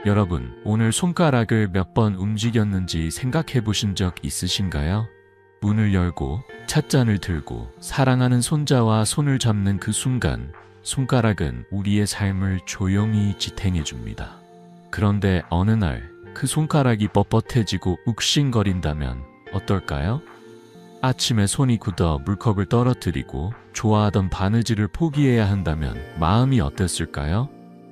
여러분, 오늘 손가락을 몇 번 움직였는지 생각해 보신 적 있으신가요? 문을 열고 찻잔을 들고 사랑하는 손자와 손을 잡는 그 순간, 손가락은 우리의 삶을 조용히 지탱해 줍니다. 그런데 어느 날 그 손가락이 뻣뻣해지고 욱신거린다면 어떨까요? 아침에 손이 굳어 물컵을 떨어뜨리고 좋아하던 바느질을 포기해야 한다면 마음이 어땠을까요?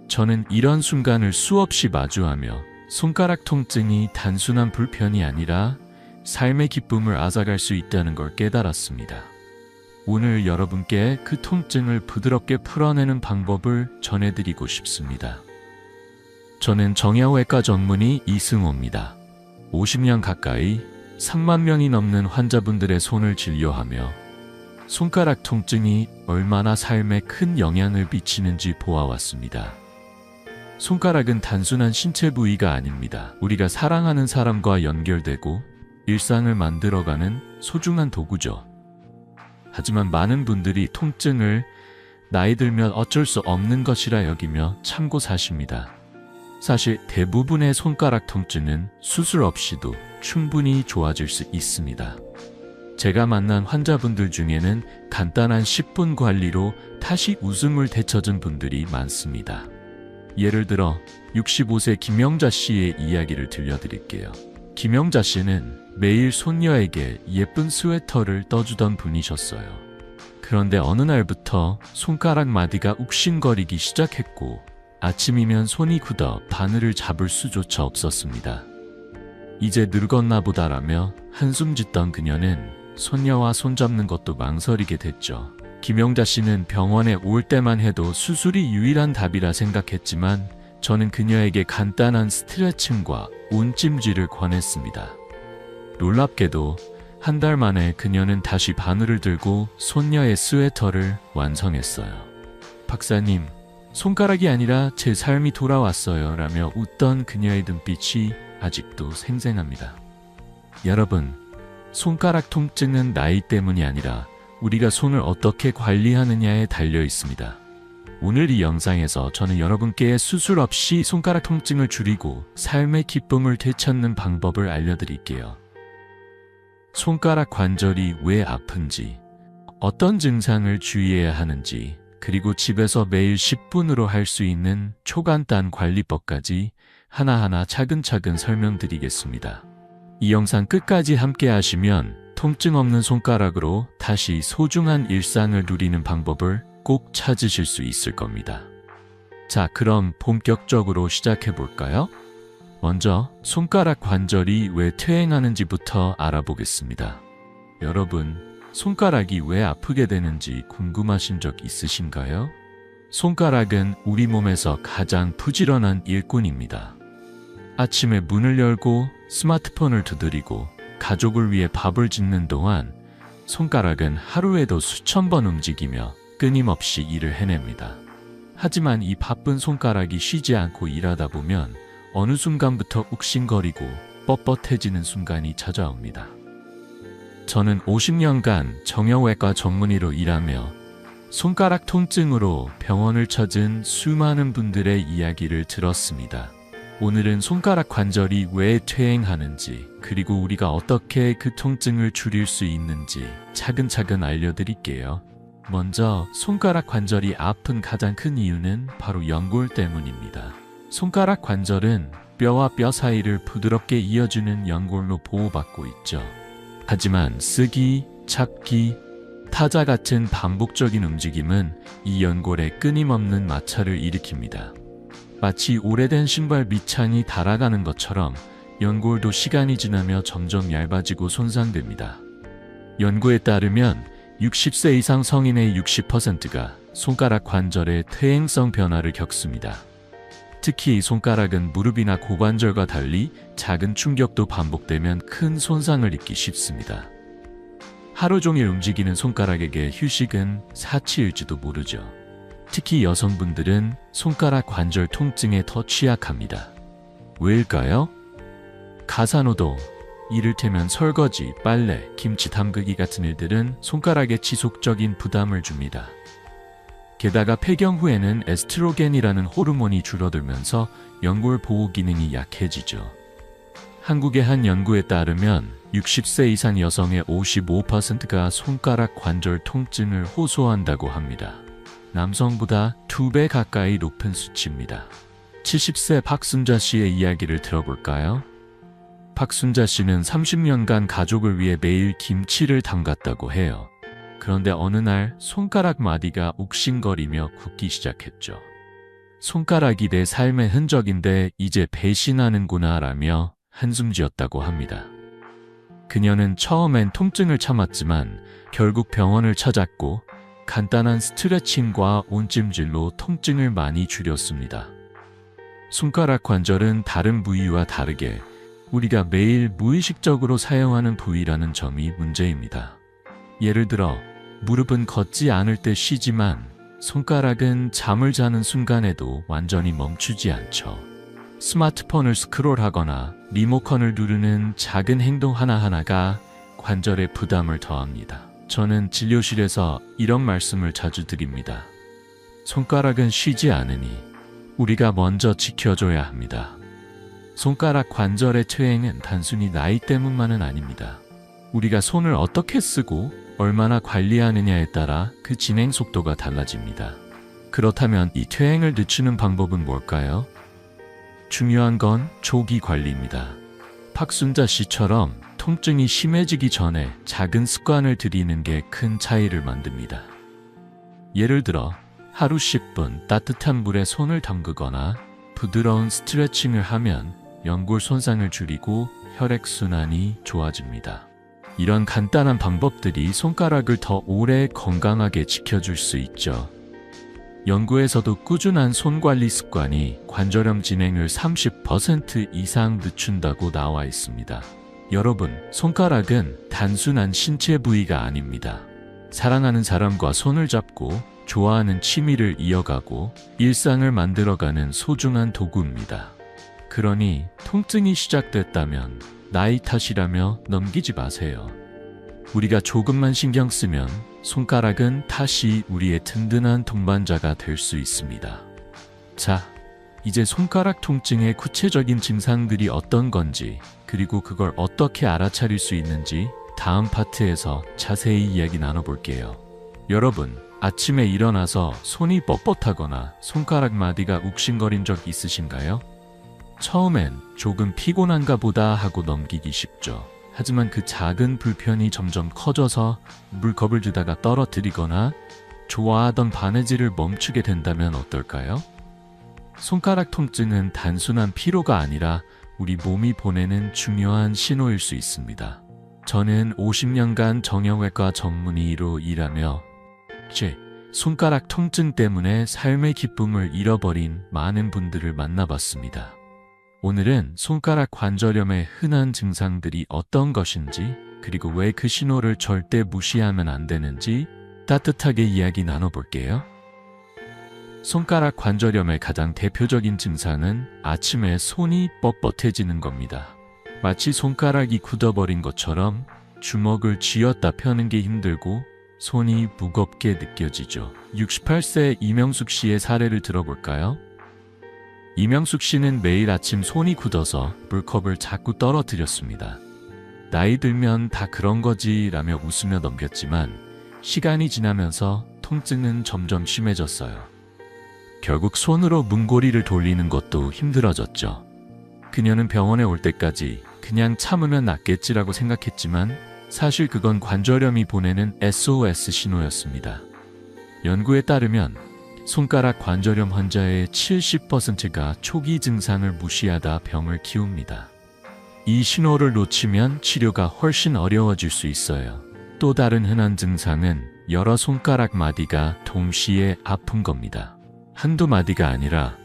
저는 이런 순간을 수없이 마주하며 손가락 통증이 단순한 불편이 아니라 삶의 기쁨을 앗아갈 수 있다는 걸 깨달았습니다. 오늘 여러분께 그 통증을 부드럽게 풀어내는 방법을 전해드리고 싶습니다. 저는 정형외과 전문의 이승호입니다. 50년 가까이 3만 명이 넘는 환자분들의 손을 진료하며 손가락 통증이 얼마나 삶에 큰 영향을 미치는지 보아왔습니다. 손가락은 단순한 신체 부위가 아닙니다. 우리가 사랑하는 사람과 연결되고 일상을 만들어가는 소중한 도구죠. 하지만 많은 분들이 통증을 나이 들면 어쩔 수 없는 것이라 여기며 참고 사십니다. 사실 대부분의 손가락 통증은 수술 없이도 충분히 좋아질 수 있습니다. 제가 만난 환자분들 중에는 간단한 10분 관리로 다시 웃음을 되찾은 분들이 많습니다. 예를 들어 65세 김영자 씨의 이야기를 들려드릴게요. 김영자 씨는 매일 손녀에게 예쁜 스웨터를 떠주던 분이셨어요. 그런데 어느 날부터 손가락 마디가 욱신거리기 시작했고 아침이면 손이 굳어 바늘을 잡을 수조차 없었습니다. 이제 늙었나 보다라며 한숨 짓던 그녀는 손녀와 손잡는 것도 망설이게 됐죠. 김영자 씨는 병원에 올 때만 해도 수술이 유일한 답이라 생각했지만 저는 그녀에게 간단한 스트레칭과 온찜질을 권했습니다. 놀랍게도 한 달 만에 그녀는 다시 바늘을 들고 손녀의 스웨터를 완성했어요. 박사님, 손가락이 아니라 제 삶이 돌아왔어요 라며 웃던 그녀의 눈빛이 아직도 생생합니다. 여러분, 손가락 통증은 나이 때문이 아니라 우리가 손을 어떻게 관리하느냐에 달려 있습니다. 오늘 이 영상에서 저는 여러분께 수술 없이 손가락 통증을 줄이고 삶의 기쁨을 되찾는 방법을 알려드릴게요. 손가락 관절이 왜 아픈지, 어떤 증상을 주의해야 하는지, 그리고 집에서 매일 10분으로 할 수 있는 초간단 관리법까지 하나하나 차근차근 설명드리겠습니다. 이 영상 끝까지 함께 하시면 통증 없는 손가락으로 다시 소중한 일상을 누리는 방법을 꼭 찾으실 수 있을 겁니다. 자, 그럼 본격적으로 시작해 볼까요? 먼저 손가락 관절이 왜 퇴행하는지부터 알아보겠습니다. 여러분, 손가락이 왜 아프게 되는지 궁금하신 적 있으신가요? 손가락은 우리 몸에서 가장 부지런한 일꾼입니다. 아침에 문을 열고 스마트폰을 두드리고 가족을 위해 밥을 짓는 동안 손가락은 하루에도 수천 번 움직이며 끊임없이 일을 해냅니다. 하지만 이 바쁜 손가락이 쉬지 않고 일하다 보면 어느 순간부터 욱신거리고 뻣뻣해지는 순간이 찾아옵니다. 저는 50년간 정형외과 전문의로 일하며 손가락 통증으로 병원을 찾은 수많은 분들의 이야기를 들었습니다. 오늘은 손가락 관절이 왜 퇴행하는지, 그리고 우리가 어떻게 그 통증을 줄일 수 있는지 차근차근 알려드릴게요. 먼저 손가락 관절이 아픈 가장 큰 이유는 바로 연골 때문입니다. 손가락 관절은 뼈와 뼈 사이를 부드럽게 이어주는 연골로 보호받고 있죠. 하지만 쓰기, 잡기, 타자 같은 반복적인 움직임은 이 연골에 끊임없는 마찰을 일으킵니다. 마치 오래된 신발 밑창이 닳아가는 것처럼 연골도 시간이 지나며 점점 얇아지고 손상됩니다. 연구에 따르면 60세 이상 성인의 60%가 손가락 관절의 퇴행성 변화를 겪습니다. 특히 손가락은 무릎이나 고관절과 달리 작은 충격도 반복되면 큰 손상을 입기 쉽습니다. 하루 종일 움직이는 손가락에게 휴식은 사치일지도 모르죠. 특히 여성분들은 손가락 관절 통증에 더 취약합니다. 왜일까요? 가사노도, 이를테면 설거지, 빨래, 김치 담그기 같은 일들은 손가락에 지속적인 부담을 줍니다. 게다가 폐경 후에는 에스트로겐이라는 호르몬이 줄어들면서 연골 보호 기능이 약해지죠. 한국의 한 연구에 따르면 60세 이상 여성의 55%가 손가락 관절 통증을 호소한다고 합니다. 남성보다 2배 가까이 높은 수치입니다. 70세 박순자 씨의 이야기를 들어볼까요? 박순자 씨는 30년간 가족을 위해 매일 김치를 담갔다고 해요. 그런데 어느 날 손가락 마디가 욱신거리며 굽기 시작했죠. 손가락이 내 삶의 흔적인데 이제 배신하는구나 라며 한숨 지었다고 합니다. 그녀는 처음엔 통증을 참았지만 결국 병원을 찾았고 간단한 스트레칭과 온찜질로 통증을 많이 줄였습니다. 손가락 관절은 다른 부위와 다르게 우리가 매일 무의식적으로 사용하는 부위라는 점이 문제입니다. 예를 들어 무릎은 걷지 않을 때 쉬지만 손가락은 잠을 자는 순간에도 완전히 멈추지 않죠. 스마트폰을 스크롤하거나 리모컨을 누르는 작은 행동 하나하나가 관절에 부담을 더합니다. 저는 진료실에서 이런 말씀을 자주 드립니다. 손가락은 쉬지 않으니 우리가 먼저 지켜줘야 합니다. 손가락 관절의 퇴행은 단순히 나이 때문만은 아닙니다. 우리가 손을 어떻게 쓰고 얼마나 관리하느냐에 따라 그 진행 속도가 달라집니다. 그렇다면 이 퇴행을 늦추는 방법은 뭘까요? 중요한 건 조기 관리입니다. 박순자 씨처럼 통증이 심해지기 전에 작은 습관을 들이는 게 큰 차이를 만듭니다. 예를 들어 하루 10분 따뜻한 물에 손을 담그거나 부드러운 스트레칭을 하면 연골 손상을 줄이고 혈액순환이 좋아집니다. 이런 간단한 방법들이 손가락을 더 오래 건강하게 지켜줄 수 있죠. 연구에서도 꾸준한 손관리 습관이 관절염 진행을 30% 이상 늦춘다고 나와 있습니다. 여러분, 손가락은 단순한 신체 부위가 아닙니다. 사랑하는 사람과 손을 잡고 좋아하는 취미를 이어가고 일상을 만들어가는 소중한 도구입니다. 그러니 통증이 시작됐다면 나이 탓이라며 넘기지 마세요. 우리가 조금만 신경 쓰면 손가락은 다시 우리의 든든한 동반자가 될 수 있습니다. 자, 이제 손가락 통증의 구체적인 증상들이 어떤 건지, 그리고 그걸 어떻게 알아차릴 수 있는지 다음 파트에서 자세히 이야기 나눠볼게요. 여러분, 아침에 일어나서 손이 뻣뻣하거나 손가락 마디가 욱신거린 적 있으신가요? 처음엔 조금 피곤한가 보다 하고 넘기기 쉽죠. 하지만 그 작은 불편이 점점 커져서 물컵을 드다가 떨어뜨리거나 좋아하던 바느질을 멈추게 된다면 어떨까요? 손가락 통증은 단순한 피로가 아니라 우리 몸이 보내는 중요한 신호일 수 있습니다. 저는 50년간 정형외과 전문의로 일하며 제 손가락 통증 때문에 삶의 기쁨을 잃어버린 많은 분들을 만나봤습니다. 오늘은 손가락 관절염의 흔한 증상들이 어떤 것인지, 그리고 왜 그 신호를 절대 무시하면 안 되는지 따뜻하게 이야기 나눠볼게요. 손가락 관절염의 가장 대표적인 증상은 아침에 손이 뻣뻣해지는 겁니다. 마치 손가락이 굳어버린 것처럼 주먹을 쥐었다 펴는 게 힘들고 손이 무겁게 느껴지죠. 68세 이명숙 씨의 사례를 들어볼까요? 이명숙 씨는 매일 아침 손이 굳어서 물컵을 자꾸 떨어뜨렸습니다. 나이 들면 다 그런 거지 라며 웃으며 넘겼지만 시간이 지나면서 통증은 점점 심해졌어요. 결국 손으로 문고리를 돌리는 것도 힘들어졌죠. 그녀는 병원에 올 때까지 그냥 참으면 낫겠지라고 생각했지만 사실 그건 관절염이 보내는 SOS 신호였습니다. 연구에 따르면 손가락 관절염 환자의 70%가 초기 증상을 무시하다 병을 키웁니다. 이 신호를 놓치면 치료가 훨씬 어려워질 수 있어요. 또 다른 흔한 증상은 여러 손가락 마디가 동시에 아픈 겁니다. 한두 마디가 아니라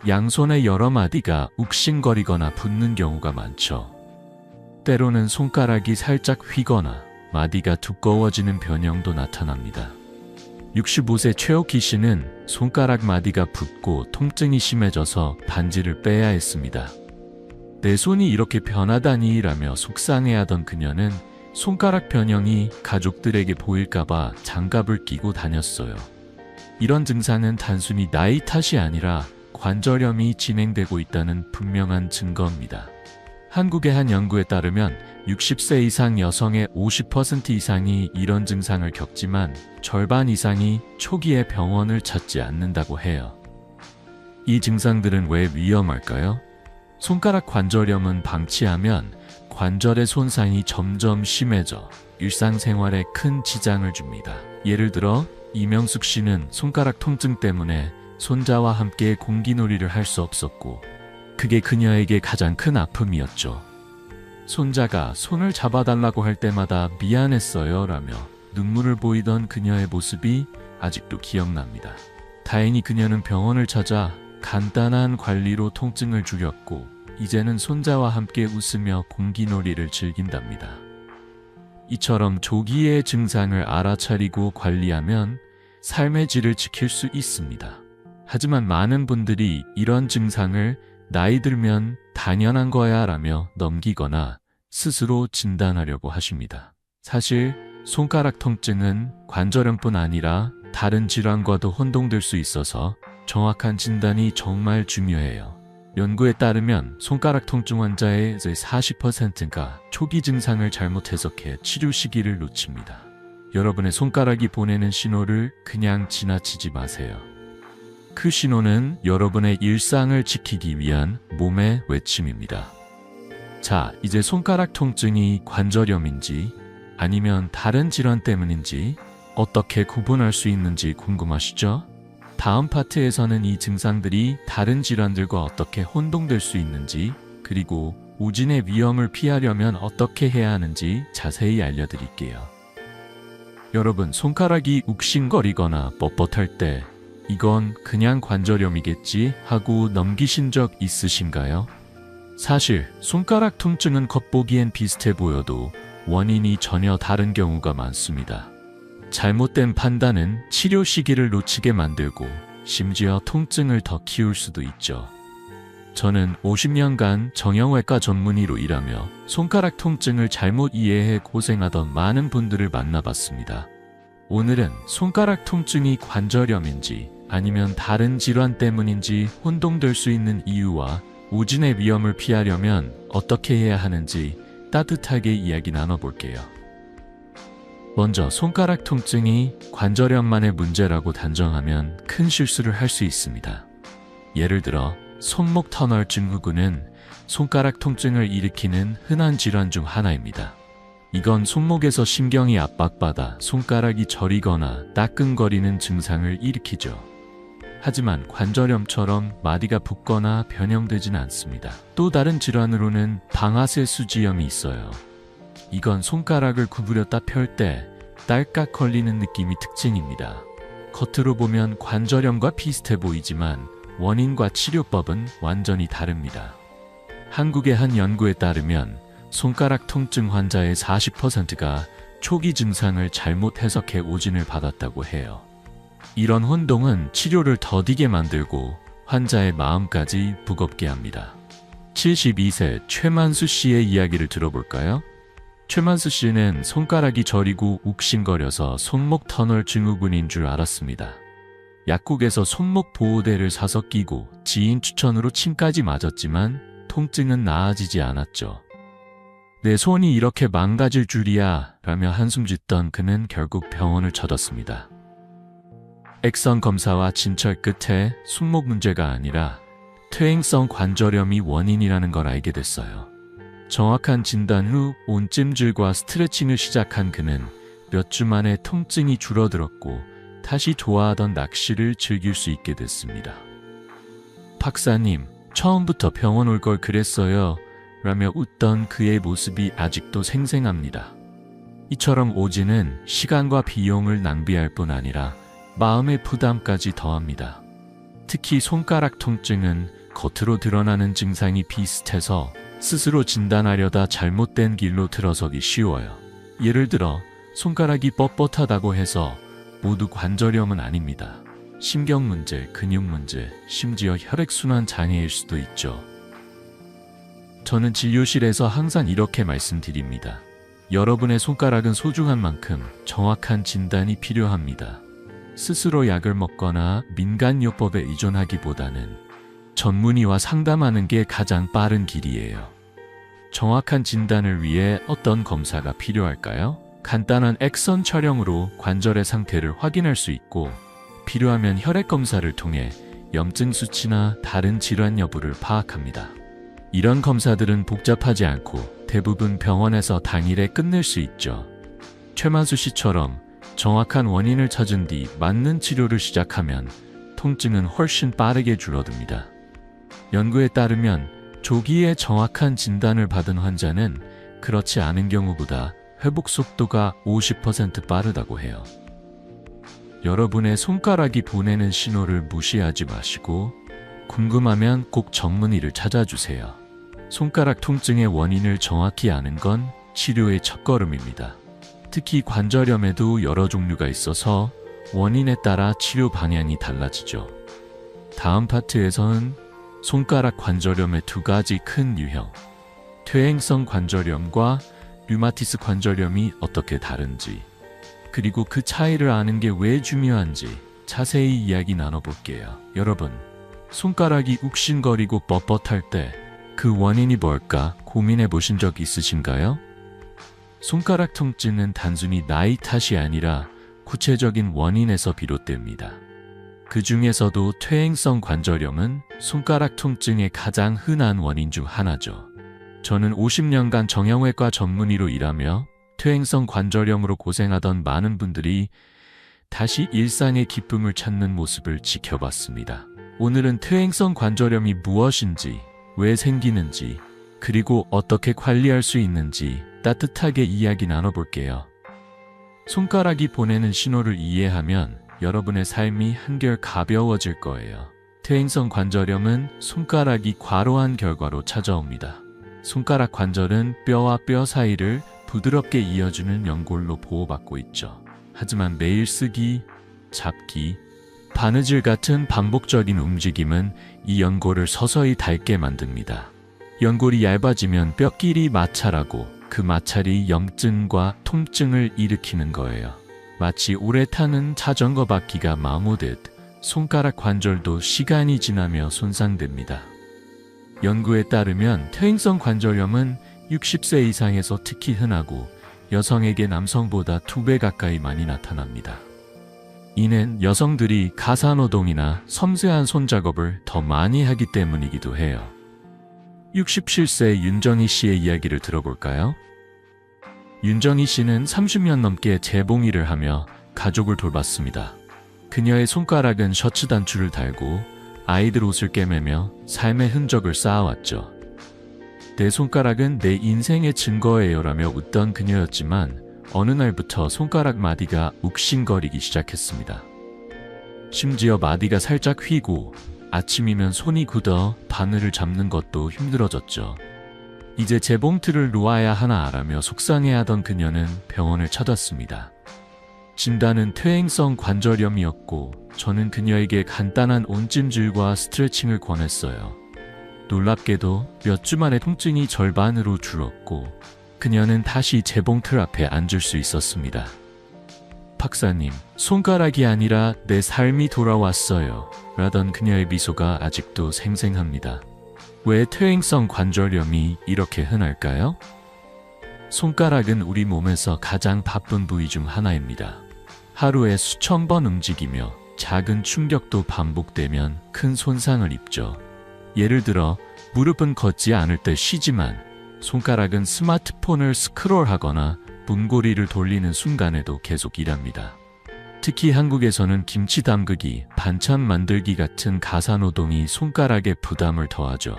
양손의 여러 마디가 욱신거리거나 붓는 경우가 많죠. 때로는 손가락이 살짝 휘거나 마디가 두꺼워지는 변형도 나타납니다. 65세 최옥희 씨는 손가락 마디가 붓고 통증이 심해져서 반지를 빼야 했습니다. 내 손이 이렇게 변하다니 라며 속상해하던 그녀는 손가락 변형이 가족들에게 보일까봐 장갑을 끼고 다녔어요. 이런 증상은 단순히 나이 탓이 아니라 관절염이 진행되고 있다는 분명한 증거입니다. 한국의 한 연구에 따르면 60세 이상 여성의 50% 이상이 이런 증상을 겪지만 절반 이상이 초기에 병원을 찾지 않는다고 해요. 이 증상들은 왜 위험할까요? 손가락 관절염은 방치하면 관절의 손상이 점점 심해져 일상생활에 큰 지장을 줍니다. 예를 들어 이명숙 씨는 손가락 통증 때문에 손자와 함께 공기놀이를 할 수 없었고 그게 그녀에게 가장 큰 아픔이었죠. 손자가 손을 잡아달라고 할 때마다 미안했어요 라며 눈물을 보이던 그녀의 모습이 아직도 기억납니다. 다행히 그녀는 병원을 찾아 간단한 관리로 통증을 줄였고 이제는 손자와 함께 웃으며 공기놀이를 즐긴답니다. 이처럼 조기의 증상을 알아차리고 관리하면 삶의 질을 지킬 수 있습니다. 하지만 많은 분들이 이런 증상을 나이 들면 당연한 거야 라며 넘기거나 스스로 진단하려고 하십니다. 사실 손가락 통증은 관절염뿐 아니라 다른 질환과도 혼동될 수 있어서 정확한 진단이 정말 중요해요. 연구에 따르면 손가락 통증 환자의 40%가 초기 증상을 잘못 해석해 치료 시기를 놓칩니다. 여러분의 손가락이 보내는 신호를 그냥 지나치지 마세요. 그 신호는 여러분의 일상을 지키기 위한 몸의 외침입니다. 자, 이제 손가락 통증이 관절염인지 아니면 다른 질환 때문인지 어떻게 구분할 수 있는지 궁금하시죠? 다음 파트에서는 이 증상들이 다른 질환들과 어떻게 혼동될 수 있는지, 그리고 우진의 위험을 피하려면 어떻게 해야 하는지 자세히 알려드릴게요. 여러분, 손가락이 욱신거리거나 뻣뻣할 때 이건 그냥 관절염이겠지 하고 넘기신 적 있으신가요? 사실 손가락 통증은 겉보기엔 비슷해 보여도 원인이 전혀 다른 경우가 많습니다. 잘못된 판단은 치료 시기를 놓치게 만들고 심지어 통증을 더 키울 수도 있죠. 저는 50년간 정형외과 전문의로 일하며 손가락 통증을 잘못 이해해 고생하던 많은 분들을 만나봤습니다. 오늘은 손가락 통증이 관절염인지 아니면 다른 질환 때문인지 혼동될 수 있는 이유와 우진의 위험을 피하려면 어떻게 해야 하는지 따뜻하게 이야기 나눠볼게요. 먼저 손가락 통증이 관절염만의 문제라고 단정하면 큰 실수를 할 수 있습니다. 예를 들어 손목 터널 증후군은 손가락 통증을 일으키는 흔한 질환 중 하나입니다. 이건 손목에서 신경이 압박받아 손가락이 저리거나 따끔거리는 증상을 일으키죠. 하지만 관절염처럼 마디가 붓거나 변형되지는 않습니다. 또 다른 질환으로는 방아쇠 수지염이 있어요. 이건 손가락을 구부렸다 펼 때 딸깍 걸리는 느낌이 특징입니다. 겉으로 보면 관절염과 비슷해 보이지만 원인과 치료법은 완전히 다릅니다. 한국의 한 연구에 따르면 손가락 통증 환자의 40%가 초기 증상을 잘못 해석해 오진을 받았다고 해요. 이런 혼동은 치료를 더디게 만들고 환자의 마음까지 무겁게 합니다. 72세 최만수 씨의 이야기를 들어볼까요? 최만수 씨는 손가락이 저리고 욱신거려서 손목 터널 증후군인 줄 알았습니다. 약국에서 손목 보호대를 사서 끼고 지인 추천으로 침까지 맞았지만 통증은 나아지지 않았죠. 내 손이 이렇게 망가질 줄이야 라며 한숨 짓던 그는 결국 병원을 찾았습니다. 액선 검사와 진찰 끝에 손목 문제가 아니라 퇴행성 관절염이 원인이라는 걸 알게 됐어요. 정확한 진단 후 온찜질과 스트레칭을 시작한 그는 몇 주 만에 통증이 줄어들었고 다시 좋아하던 낚시를 즐길 수 있게 됐습니다. 박사님, 처음부터 병원 올 걸 그랬어요 라며 웃던 그의 모습이 아직도 생생합니다. 이처럼 오진은 시간과 비용을 낭비할 뿐 아니라 마음의 부담까지 더합니다. 특히 손가락 통증은 겉으로 드러나는 증상이 비슷해서 스스로 진단하려다 잘못된 길로 들어서기 쉬워요. 예를 들어 손가락이 뻣뻣하다고 해서 모두 관절염은 아닙니다. 신경 문제, 근육 문제, 심지어 혈액순환 장애일 수도 있죠. 저는 진료실에서 항상 이렇게 말씀드립니다. 여러분의 손가락은 소중한 만큼 정확한 진단이 필요합니다. 스스로 약을 먹거나 민간요법에 의존하기보다는 전문의와 상담하는 게 가장 빠른 길이에요. 정확한 진단을 위해 어떤 검사가 필요할까요? 간단한 엑선 촬영으로 관절의 상태를 확인할 수 있고, 필요하면 혈액 검사를 통해 염증 수치나 다른 질환 여부를 파악합니다. 이런 검사들은 복잡하지 않고 대부분 병원에서 당일에 끝낼 수 있죠. 최만수 씨처럼 정확한 원인을 찾은 뒤 맞는 치료를 시작하면 통증은 훨씬 빠르게 줄어듭니다. 연구에 따르면 조기에 정확한 진단을 받은 환자는 그렇지 않은 경우보다 회복 속도가 50% 빠르다고 해요. 여러분의 손가락이 보내는 신호를 무시하지 마시고 궁금하면 꼭 전문의를 찾아주세요. 손가락 통증의 원인을 정확히 아는 건 치료의 첫걸음입니다. 특히 관절염에도 여러 종류가 있어서 원인에 따라 치료 방향이 달라지죠. 다음 파트에서는 손가락 관절염의 두 가지 큰 유형, 퇴행성 관절염과 류마티스 관절염이 어떻게 다른지, 그리고 그 차이를 아는 게 왜 중요한지 자세히 이야기 나눠볼게요. 여러분, 손가락이 욱신거리고 뻣뻣할 때 그 원인이 뭘까 고민해 보신 적 있으신가요? 손가락 통증은 단순히 나이 탓이 아니라 구체적인 원인에서 비롯됩니다. 그 중에서도 퇴행성 관절염은 손가락 통증의 가장 흔한 원인 중 하나죠. 저는 50년간 정형외과 전문의로 일하며 퇴행성 관절염으로 고생하던 많은 분들이 다시 일상의 기쁨을 찾는 모습을 지켜봤습니다. 오늘은 퇴행성 관절염이 무엇인지, 왜 생기는지, 그리고 어떻게 관리할 수 있는지 따뜻하게 이야기 나눠볼게요. 손가락이 보내는 신호를 이해하면 여러분의 삶이 한결 가벼워질 거예요. 퇴행성 관절염은 손가락이 과로한 결과로 찾아옵니다. 손가락 관절은 뼈와 뼈 사이를 부드럽게 이어주는 연골로 보호받고 있죠. 하지만 매일 쓰기, 잡기, 바느질 같은 반복적인 움직임은 이 연골을 서서히 닳게 만듭니다. 연골이 얇아지면 뼈끼리 마찰하고 그 마찰이 염증과 통증을 일으키는 거예요. 마치 오래 타는 자전거 바퀴가 마모듯 손가락 관절도 시간이 지나며 손상됩니다. 연구에 따르면 퇴행성 관절염은 60세 이상에서 특히 흔하고 여성에게 남성보다 2배 가까이 많이 나타납니다. 이는 여성들이 가사노동이나 섬세한 손작업을 더 많이 하기 때문이기도 해요. 67세 윤정희 씨의 이야기를 들어볼까요? 윤정희 씨는 30년 넘게 재봉일을 하며 가족을 돌봤습니다. 그녀의 손가락은 셔츠 단추를 달고 아이들 옷을 꿰매며 삶의 흔적을 쌓아왔죠. 내 손가락은 내 인생의 증거예요라며 웃던 그녀였지만 어느 날부터 손가락 마디가 욱신거리기 시작했습니다. 심지어 마디가 살짝 휘고 아침이면 손이 굳어 바늘을 잡는 것도 힘들어졌죠. 이제 재봉틀을 놓아야 하나 알아며 속상해하던 그녀는 병원을 찾았습니다. 진단은 퇴행성 관절염이었고 저는 그녀에게 간단한 온찜질과 스트레칭을 권했어요. 놀랍게도 몇 주 만에 통증이 절반으로 줄었고 그녀는 다시 재봉틀 앞에 앉을 수 있었습니다. 박사님, 손가락이 아니라 내 삶이 돌아왔어요. 라던 그녀의 미소가 아직도 생생합니다. 왜 퇴행성 관절염이 이렇게 흔할까요? 손가락은 우리 몸에서 가장 바쁜 부위 중 하나입니다. 하루에 수천 번 움직이며 작은 충격도 반복되면 큰 손상을 입죠. 예를 들어 무릎은 걷지 않을 때 쉬지만 손가락은 스마트폰을 스크롤하거나 문고리를 돌리는 순간에도 계속 일합니다. 특히 한국에서는 김치 담그기, 반찬 만들기 같은 가사노동이 손가락에 부담을 더하죠.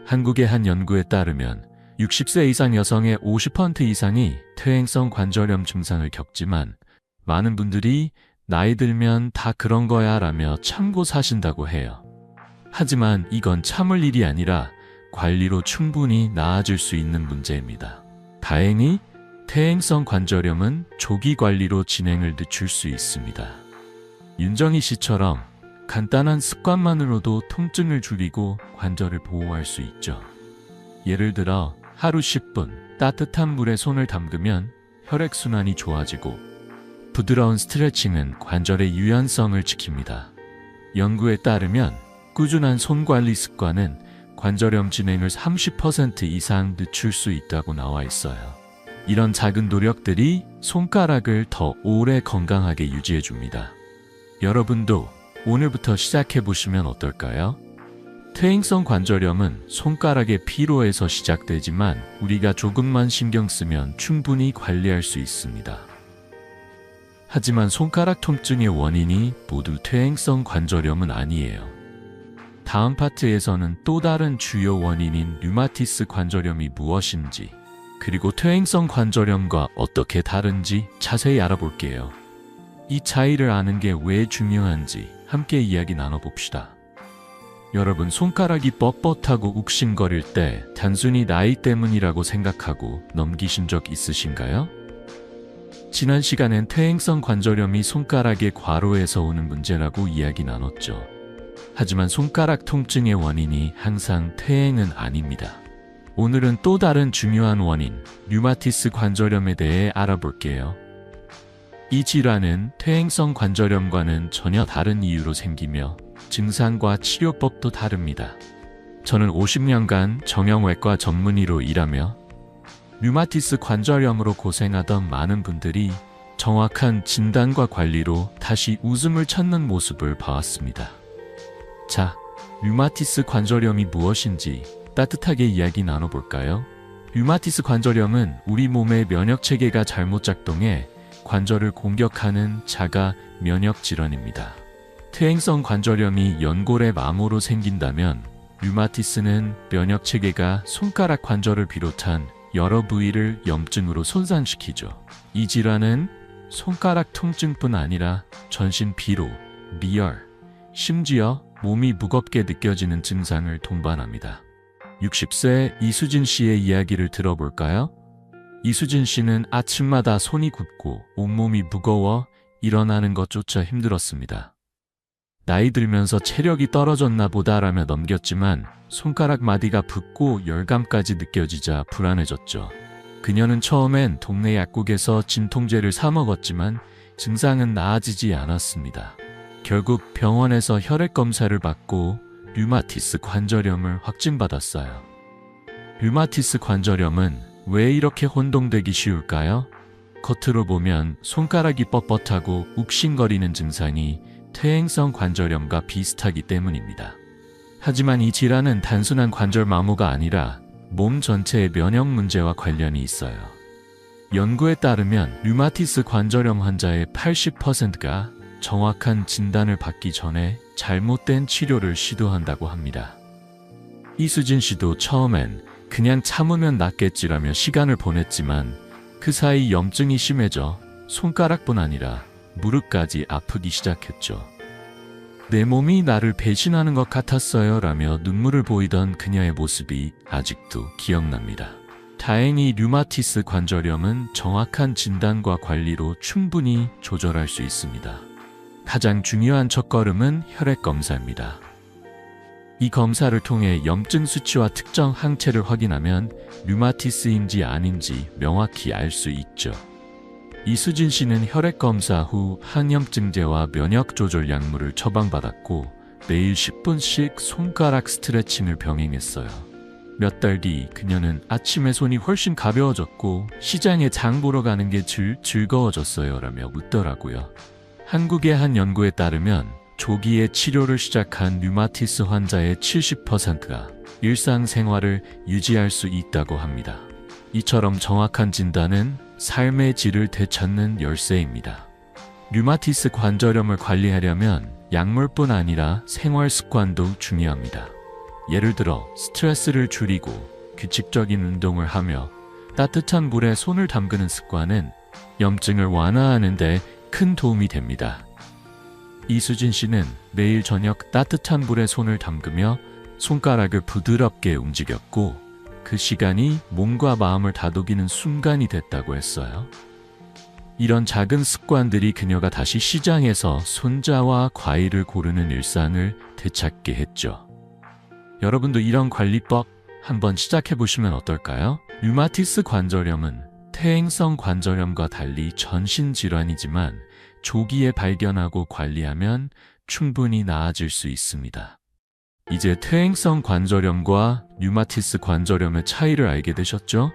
한국의 한 연구에 따르면 60세 이상 여성의 50% 이상이 퇴행성 관절염 증상을 겪지만 많은 분들이 나이 들면 다 그런 거야 라며 참고 사신다고 해요. 하지만 이건 참을 일이 아니라 관리로 충분히 나아질 수 있는 문제입니다. 다행히 퇴행성 관절염은 조기 관리로 진행을 늦출 수 있습니다. 윤정희 씨처럼 간단한 습관만으로도 통증을 줄이고 관절을 보호할 수 있죠. 예를 들어 하루 10분 따뜻한 물에 손을 담그면 혈액순환이 좋아지고 부드러운 스트레칭은 관절의 유연성을 지킵니다. 연구에 따르면 꾸준한 손 관리 습관은 관절염 진행을 30% 이상 늦출 수 있다고 나와 있어요. 이런 작은 노력들이 손가락을 더 오래 건강하게 유지해 줍니다. 여러분도 오늘부터 시작해 보시면 어떨까요? 퇴행성 관절염은 손가락의 피로에서 시작되지만 우리가 조금만 신경 쓰면 충분히 관리할 수 있습니다. 하지만 손가락 통증의 원인이 모두 퇴행성 관절염은 아니에요. 다음 파트에서는 또 다른 주요 원인인 류마티스 관절염이 무엇인지, 그리고 퇴행성 관절염과 어떻게 다른지 자세히 알아볼게요. 이 차이를 아는 게 왜 중요한지 함께 이야기 나눠봅시다. 여러분, 손가락이 뻣뻣하고 욱신거릴 때 단순히 나이 때문이라고 생각하고 넘기신 적 있으신가요? 지난 시간엔 퇴행성 관절염이 손가락의 과로에서 오는 문제라고 이야기 나눴죠. 하지만 손가락 통증의 원인이 항상 퇴행은 아닙니다. 오늘은 또 다른 중요한 원인, 류마티스 관절염에 대해 알아볼게요. 이 질환은 퇴행성 관절염과는 전혀 다른 이유로 생기며 증상과 치료법도 다릅니다. 저는 50년간 정형외과 전문의로 일하며 류마티스 관절염으로 고생하던 많은 분들이 정확한 진단과 관리로 다시 웃음을 찾는 모습을 봐왔습니다. 자, 류마티스 관절염이 무엇인지 따뜻하게 이야기 나눠볼까요? 류마티스 관절염은 우리 몸의 면역체계가 잘못 작동해 관절을 공격하는 자가 면역 질환입니다. 퇴행성 관절염이 연골의 암으로 생긴다면 류마티스는 면역체계가 손가락 관절을 비롯한 여러 부위를 염증으로 손상시키죠. 이 질환은 손가락 통증뿐 아니라 전신 피로, 리얼, 심지어 몸이 무겁게 느껴지는 증상을 동반합니다. 60세 이수진 씨의 이야기를 들어볼까요? 이수진 씨는 아침마다 손이 굽고 온몸이 무거워 일어나는 것조차 힘들었습니다. 나이 들면서 체력이 떨어졌나 보다라며 넘겼지만 손가락 마디가 붓고 열감까지 느껴지자 불안해졌죠. 그녀는 처음엔 동네 약국에서 진통제를 사 먹었지만 증상은 나아지지 않았습니다. 결국 병원에서 혈액 검사를 받고 류마티스 관절염을 확진받았어요. 류마티스 관절염은 왜 이렇게 혼동되기 쉬울까요? 겉으로 보면 손가락이 뻣뻣하고 욱신거리는 증상이 퇴행성 관절염과 비슷하기 때문입니다. 하지만 이 질환은 단순한 관절 마모가 아니라 몸 전체의 면역 문제와 관련이 있어요. 연구에 따르면 류마티스 관절염 환자의 80%가 정확한 진단을 받기 전에 잘못된 치료를 시도한다고 합니다. 이수진 씨도 처음엔 그냥 참으면 낫겠지라며 시간을 보냈지만 그 사이 염증이 심해져 손가락뿐 아니라 무릎까지 아프기 시작했죠. 내 몸이 나를 배신하는 것 같았어요 라며 눈물을 보이던 그녀의 모습이 아직도 기억납니다. 다행히 류마티스 관절염은 정확한 진단과 관리로 충분히 조절할 수 있습니다. 가장 중요한 첫걸음은 혈액 검사입니다. 이 검사를 통해 염증 수치와 특정 항체를 확인하면 류마티스인지 아닌지 명확히 알 수 있죠. 이수진 씨는 혈액 검사 후 항염증제와 면역 조절 약물을 처방받았고 매일 10분씩 손가락 스트레칭을 병행했어요. 몇 달 뒤 그녀는 아침에 손이 훨씬 가벼워졌고 시장에 장 보러 가는 게 즐거워졌어요 라며 웃더라고요. 한국의 한 연구에 따르면 조기에 치료를 시작한 류마티스 환자의 70%가 일상생활을 유지할 수 있다고 합니다. 이처럼 정확한 진단은 삶의 질을 되찾는 열쇠입니다. 류마티스 관절염을 관리하려면 약물뿐 아니라 생활 습관도 중요합니다. 예를 들어 스트레스를 줄이고 규칙적인 운동을 하며 따뜻한 물에 손을 담그는 습관은 염증을 완화하는 데 큰 도움이 됩니다. 이수진 씨는 매일 저녁 따뜻한 물에 손을 담그며 손가락을 부드럽게 움직였고 그 시간이 몸과 마음을 다독이는 순간이 됐다고 했어요. 이런 작은 습관들이 그녀가 다시 시장에서 손자와 과일을 고르는 일상을 되찾게 했죠. 여러분도 이런 관리법 한번 시작해보시면 어떨까요? 류마티스 관절염은 퇴행성 관절염과 달리 전신 질환이지만 조기에 발견하고 관리하면 충분히 나아질 수 있습니다. 이제 퇴행성 관절염과 류마티스 관절염의 차이를 알게 되셨죠?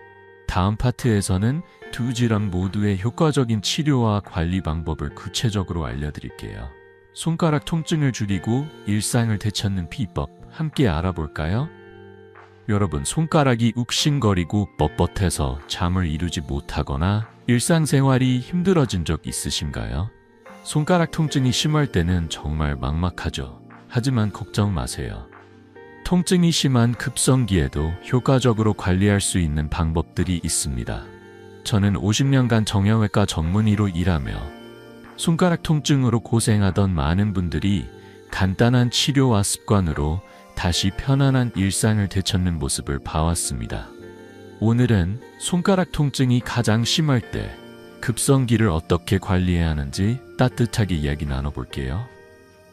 다음 파트에서는 두 질환 모두의 효과적인 치료와 관리 방법을 구체적으로 알려드릴게요. 손가락 통증을 줄이고 일상을 되찾는 비법 함께 알아볼까요? 여러분, 손가락이 욱신거리고 뻣뻣해서 잠을 이루지 못하거나 일상생활이 힘들어진 적 있으신가요? 손가락 통증이 심할 때는 정말 막막하죠. 하지만 걱정 마세요. 통증이 심한 급성기에도 효과적으로 관리할 수 있는 방법들이 있습니다. 저는 50년간 정형외과 전문의로 일하며 손가락 통증으로 고생하던 많은 분들이 간단한 치료와 습관으로 다시 편안한 일상을 되찾는 모습을 봐왔습니다. 오늘은 손가락 통증이 가장 심할 때 급성기를 어떻게 관리해야 하는지 따뜻하게 이야기 나눠볼게요.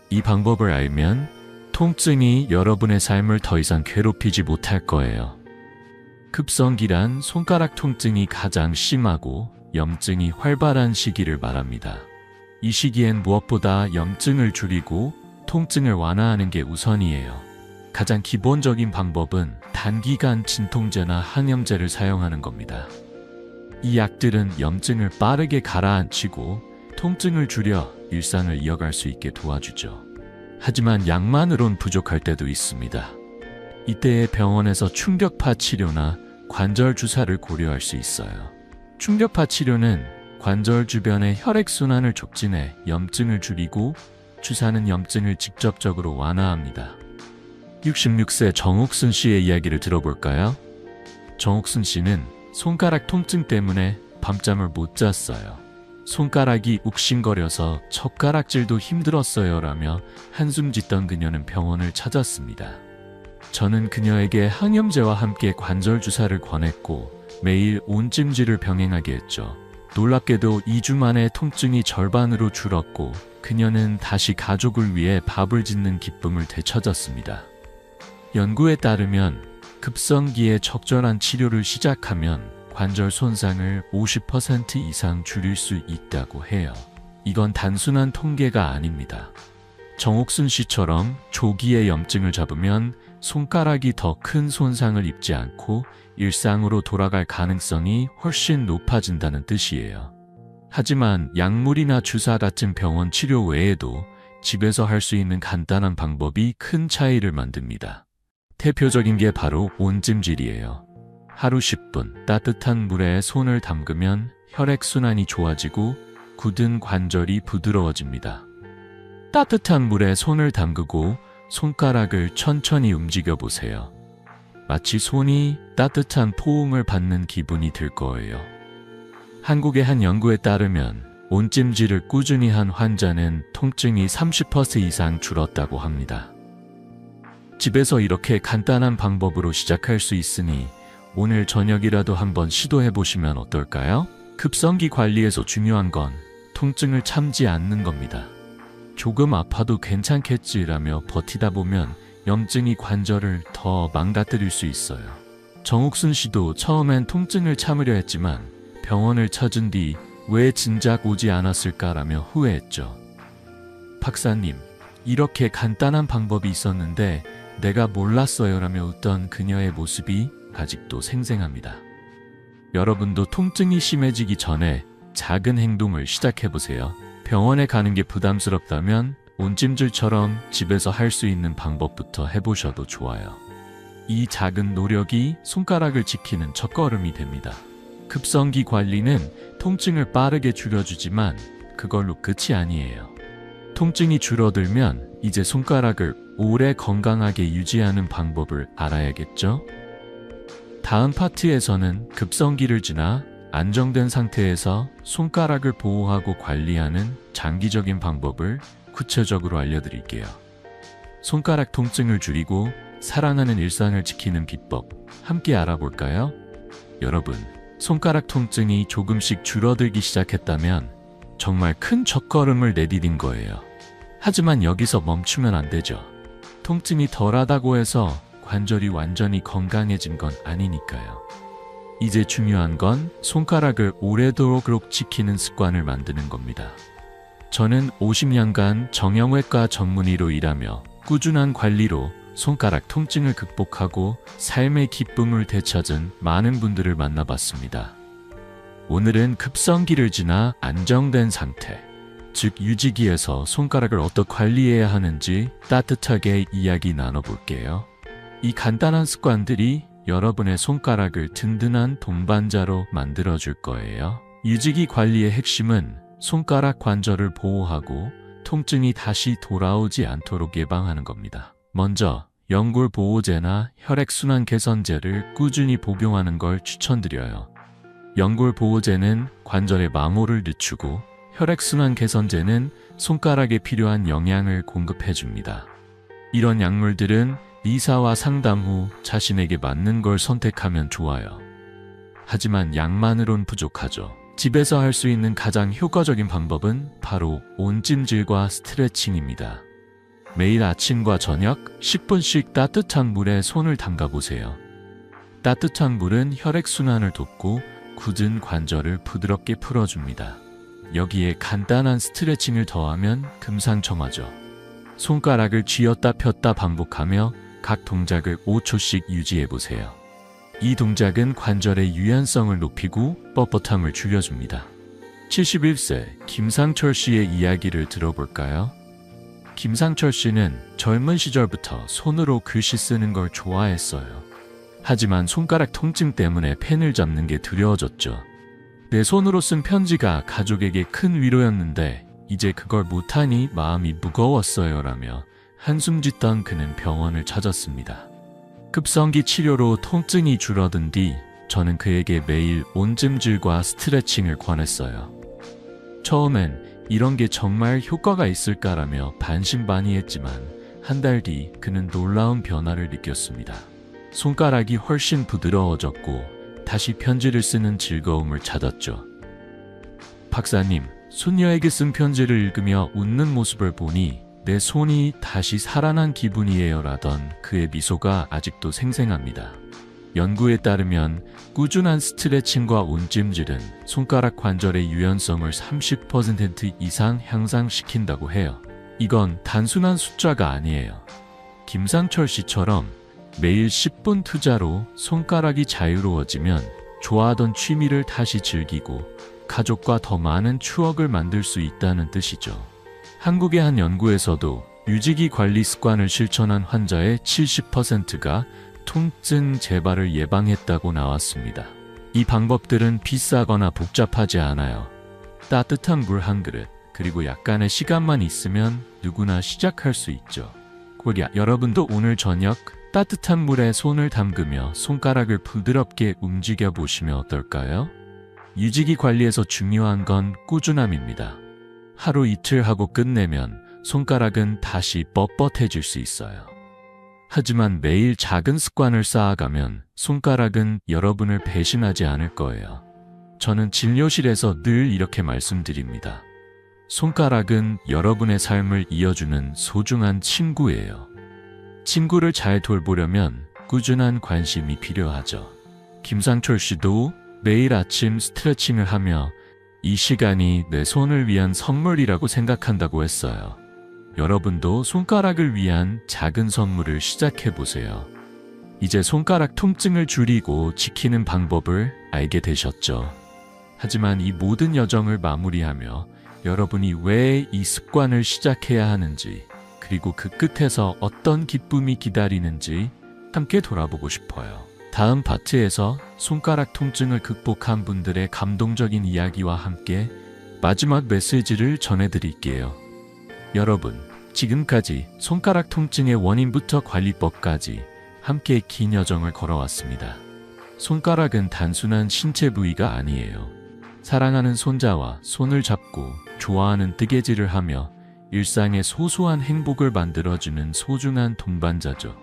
이 방법을 알면 통증이 여러분의 삶을 더 이상 괴롭히지 못할 거예요. 급성기란 손가락 통증이 가장 심하고 염증이 활발한 시기를 말합니다. 이 시기엔 무엇보다 염증을 줄이고 통증을 완화하는 게 우선이에요. 가장 기본적인 방법은 단기간 진통제나 항염제를 사용하는 겁니다. 이 약들은 염증을 빠르게 가라앉히고 통증을 줄여 일상을 이어갈 수 있게 도와주죠. 하지만 약만으론 부족할 때도 있습니다. 이때에 병원에서 충격파 치료나 관절 주사를 고려할 수 있어요. 충격파 치료는 관절 주변의 혈액순환을 촉진해 염증을 줄이고 주사는 염증을 직접적으로 완화합니다. 66세 정옥순 씨의 이야기를 들어볼까요? 정옥순 씨는 손가락 통증 때문에 밤잠을 못 잤어요. 손가락이 욱신거려서 젓가락질도 힘들었어요 라며 한숨 짓던 그녀는 병원을 찾았습니다. 저는 그녀에게 항염제와 함께 관절 주사를 권했고 매일 온찜질을 병행하게 했죠. 놀랍게도 2주 만에 통증이 절반으로 줄었고 그녀는 다시 가족을 위해 밥을 짓는 기쁨을 되찾았습니다. 연구에 따르면 급성기에 적절한 치료를 시작하면 관절 손상을 50% 이상 줄일 수 있다고 해요. 이건 단순한 통계가 아닙니다. 정옥순 씨처럼 조기에 염증을 잡으면 손가락이 더 큰 손상을 입지 않고 일상으로 돌아갈 가능성이 훨씬 높아진다는 뜻이에요. 하지만 약물이나 주사 같은 병원 치료 외에도 집에서 할 수 있는 간단한 방법이 큰 차이를 만듭니다. 대표적인 게 바로 온찜질이에요. 하루 10분 따뜻한 물에 손을 담그면 혈액순환이 좋아지고 굳은 관절이 부드러워집니다. 따뜻한 물에 손을 담그고 손가락을 천천히 움직여 보세요. 마치 손이 따뜻한 포옹을 받는 기분이 들 거예요. 한국의 한 연구에 따르면 온찜질을 꾸준히 한 환자는 통증이 30% 이상 줄었다고 합니다. 집에서 이렇게 간단한 방법으로 시작할 수 있으니 오늘 저녁이라도 한번 시도해 보시면 어떨까요? 급성기 관리에서 중요한 건 통증을 참지 않는 겁니다. 조금 아파도 괜찮겠지라며 버티다 보면 염증이 관절을 더 망가뜨릴 수 있어요. 정옥순 씨도 처음엔 통증을 참으려 했지만 병원을 찾은 뒤 왜 진작 오지 않았을까라며 후회했죠. 박사님, 이렇게 간단한 방법이 있었는데 내가 몰랐어요라며 웃던 그녀의 모습이 아직도 생생합니다. 여러분도 통증이 심해지기 전에 작은 행동을 시작해보세요. 병원에 가는 게 부담스럽다면 온찜질처럼 집에서 할 수 있는 방법부터 해보셔도 좋아요. 이 작은 노력이 손가락을 지키는 첫걸음이 됩니다. 급성기 관리는 통증을 빠르게 줄여주지만 그걸로 끝이 아니에요. 통증이 줄어들면 이제 손가락을 오래 건강하게 유지하는 방법을 알아야겠죠? 다음 파트에서는 급성기를 지나 안정된 상태에서 손가락을 보호하고 관리하는 장기적인 방법을 구체적으로 알려드릴게요. 손가락 통증을 줄이고 사랑하는 일상을 지키는 비법 함께 알아볼까요? 여러분, 손가락 통증이 조금씩 줄어들기 시작했다면 정말 큰 첫걸음을 내디딘 거예요. 하지만 여기서 멈추면 안 되죠. 통증이 덜하다고 해서 관절이 완전히 건강해진 건 아니니까요. 이제 중요한 건 손가락을 오래도록 지키는 습관을 만드는 겁니다. 저는 50년간 정형외과 전문의로 일하며 꾸준한 관리로 손가락 통증을 극복하고 삶의 기쁨을 되찾은 많은 분들을 만나봤습니다. 오늘은 급성기를 지나 안정된 상태, 즉 유지기에서 손가락을 어떻게 관리해야 하는지 따뜻하게 이야기 나눠볼게요. 이 간단한 습관들이 여러분의 손가락을 든든한 동반자로 만들어줄 거예요. 유지기 관리의 핵심은 손가락 관절을 보호하고 통증이 다시 돌아오지 않도록 예방하는 겁니다. 먼저 연골 보호제나 혈액순환 개선제를 꾸준히 복용하는 걸 추천드려요. 연골 보호제는 관절의 마모를 늦추고 혈액순환 개선제는 손가락에 필요한 영양을 공급해줍니다. 이런 약물들은 의사와 상담 후 자신에게 맞는 걸 선택하면 좋아요. 하지만 약만으론 부족하죠. 집에서 할 수 있는 가장 효과적인 방법은 바로 온찜질과 스트레칭입니다. 매일 아침과 저녁 10분씩 따뜻한 물에 손을 담가보세요. 따뜻한 물은 혈액순환을 돕고 굳은 관절을 부드럽게 풀어줍니다. 여기에 간단한 스트레칭을 더하면 금상첨화죠. 손가락을 쥐었다 폈다 반복하며 각 동작을 5초씩 유지해보세요. 이 동작은 관절의 유연성을 높이고 뻣뻣함을 줄여줍니다. 71세 김상철 씨의 이야기를 들어볼까요? 김상철 씨는 젊은 시절부터 손으로 글씨 쓰는 걸 좋아했어요. 하지만 손가락 통증 때문에 펜을 잡는 게 두려워졌죠. 내 손으로 쓴 편지가 가족에게 큰 위로였는데 이제 그걸 못하니 마음이 무거웠어요 라며 한숨 짓던 그는 병원을 찾았습니다. 급성기 치료로 통증이 줄어든 뒤 저는 그에게 매일 온찜질과 스트레칭을 권했어요. 처음엔 이런 게 정말 효과가 있을까라며 반신반의했지만 한 달 뒤 그는 놀라운 변화를 느꼈습니다. 손가락이 훨씬 부드러워졌고 다시 편지를 쓰는 즐거움을 찾았죠. 박사님, 손녀에게 쓴 편지를 읽으며 웃는 모습을 보니 내 손이 다시 살아난 기분이에요 라던 그의 미소가 아직도 생생합니다. 연구에 따르면 꾸준한 스트레칭과 온찜질은 손가락 관절의 유연성을 30% 이상 향상시킨다고 해요. 이건 단순한 숫자가 아니에요. 김상철 씨처럼 매일 10분 투자로 손가락이 자유로워지면 좋아하던 취미를 다시 즐기고 가족과 더 많은 추억을 만들 수 있다는 뜻이죠. 한국의 한 연구에서도 유지기 관리 습관을 실천한 환자의 70%가 통증 재발을 예방했다고 나왔습니다. 이 방법들은 비싸거나 복잡하지 않아요. 따뜻한 물 한 그릇, 그리고 약간의 시간만 있으면 누구나 시작할 수 있죠. 여러분도 오늘 저녁 따뜻한 물에 손을 담그며 손가락을 부드럽게 움직여 보시면 어떨까요? 유지기 관리에서 중요한 건 꾸준함입니다. 하루 이틀 하고 끝내면 손가락은 다시 뻣뻣해질 수 있어요. 하지만 매일 작은 습관을 쌓아가면 손가락은 여러분을 배신하지 않을 거예요. 저는 진료실에서 늘 이렇게 말씀드립니다. 손가락은 여러분의 삶을 이어주는 소중한 친구예요. 친구를 잘 돌보려면 꾸준한 관심이 필요하죠. 김상철 씨도 매일 아침 스트레칭을 하며 이 시간이 내 손을 위한 선물이라고 생각한다고 했어요. 여러분도 손가락을 위한 작은 선물을 시작해보세요. 이제 손가락 통증을 줄이고 지키는 방법을 알게 되셨죠. 하지만 이 모든 여정을 마무리하며 여러분이 왜 이 습관을 시작해야 하는지, 그리고 그 끝에서 어떤 기쁨이 기다리는지 함께 돌아보고 싶어요. 다음 파트에서 손가락 통증을 극복한 분들의 감동적인 이야기와 함께 마지막 메시지를 전해드릴게요. 여러분, 지금까지 손가락 통증의 원인부터 관리법까지 함께 긴 여정을 걸어왔습니다. 손가락은 단순한 신체 부위가 아니에요. 사랑하는 손자와 손을 잡고 좋아하는 뜨개질을 하며 일상의 소소한 행복을 만들어주는 소중한 동반자죠.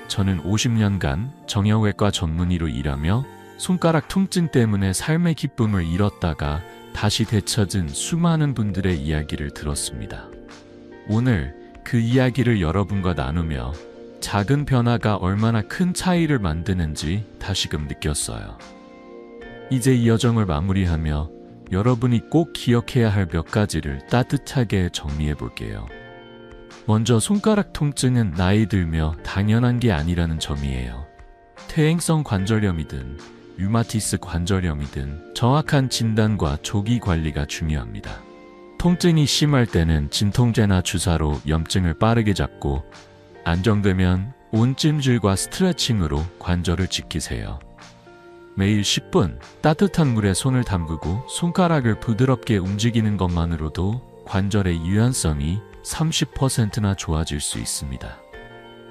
저는 50년간 정형외과 전문의로 일하며 손가락 통증 때문에 삶의 기쁨을 잃었다가 다시 되찾은 수많은 분들의 이야기를 들었습니다. 오늘 그 이야기를 여러분과 나누며 작은 변화가 얼마나 큰 차이를 만드는지 다시금 느꼈어요. 이제 이 여정을 마무리하며 여러분이 꼭 기억해야 할 몇 가지를 따뜻하게 정리해 볼게요. 먼저 손가락 통증은 나이 들며 당연한 게 아니라는 점이에요. 퇴행성 관절염이든 류마티스 관절염이든 정확한 진단과 조기 관리가 중요합니다. 통증이 심할 때는 진통제나 주사로 염증을 빠르게 잡고 안정되면 온찜질과 스트레칭으로 관절을 지키세요. 매일 10분 따뜻한 물에 손을 담그고 손가락을 부드럽게 움직이는 것만으로도 관절의 유연성이 30%나 좋아질 수 있습니다.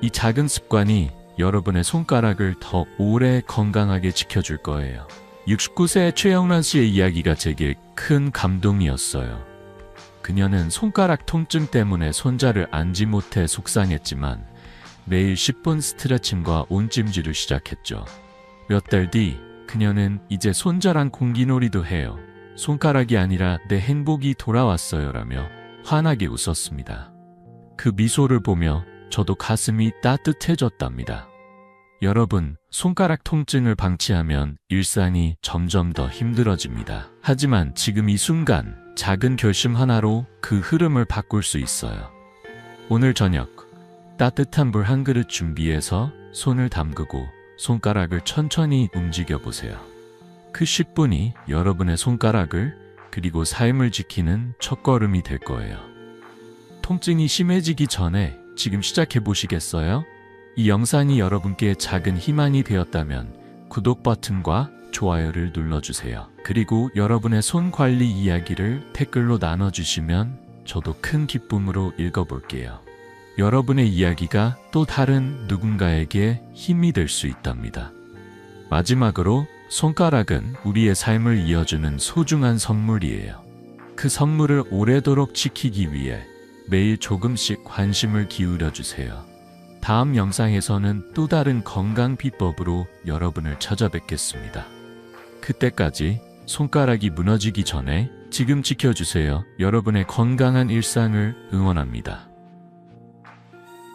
이 작은 습관이 여러분의 손가락을 더 오래 건강하게 지켜줄 거예요. 69세의 최영란 씨의 이야기가 제게 큰 감동이었어요. 그녀는 손가락 통증 때문에 손자를 안지 못해 속상했지만 매일 10분 스트레칭과 온찜질을 시작했죠. 몇 달 뒤 그녀는 이제 손자랑 공기놀이도 해요. 손가락이 아니라 내 행복이 돌아왔어요라며 환하게 웃었습니다. 그 미소를 보며 저도 가슴이 따뜻해졌답니다. 여러분, 손가락 통증을 방치하면 일상이 점점 더 힘들어집니다. 하지만 지금 이 순간 작은 결심 하나로 그 흐름을 바꿀 수 있어요. 오늘 저녁 따뜻한 물 한 그릇 준비해서 손을 담그고 손가락을 천천히 움직여 보세요. 그 10분이 여러분의 손가락을 그리고 삶을 지키는 첫걸음이 될 거예요. 통증이 심해지기 전에 지금 시작해 보시겠어요? 이 영상이 여러분께 작은 희망이 되었다면 구독 버튼과 좋아요를 눌러주세요. 그리고 여러분의 손 관리 이야기를 댓글로 나눠주시면 저도 큰 기쁨으로 읽어볼게요. 여러분의 이야기가 또 다른 누군가에게 힘이 될 수 있답니다. 마지막으로 손가락은 우리의 삶을 이어주는 소중한 선물이에요. 그 선물을 오래도록 지키기 위해 매일 조금씩 관심을 기울여 주세요. 다음 영상에서는 또 다른 건강 비법으로 여러분을 찾아뵙겠습니다. 그때까지 손가락이 무너지기 전에 지금 지켜주세요. 여러분의 건강한 일상을 응원합니다.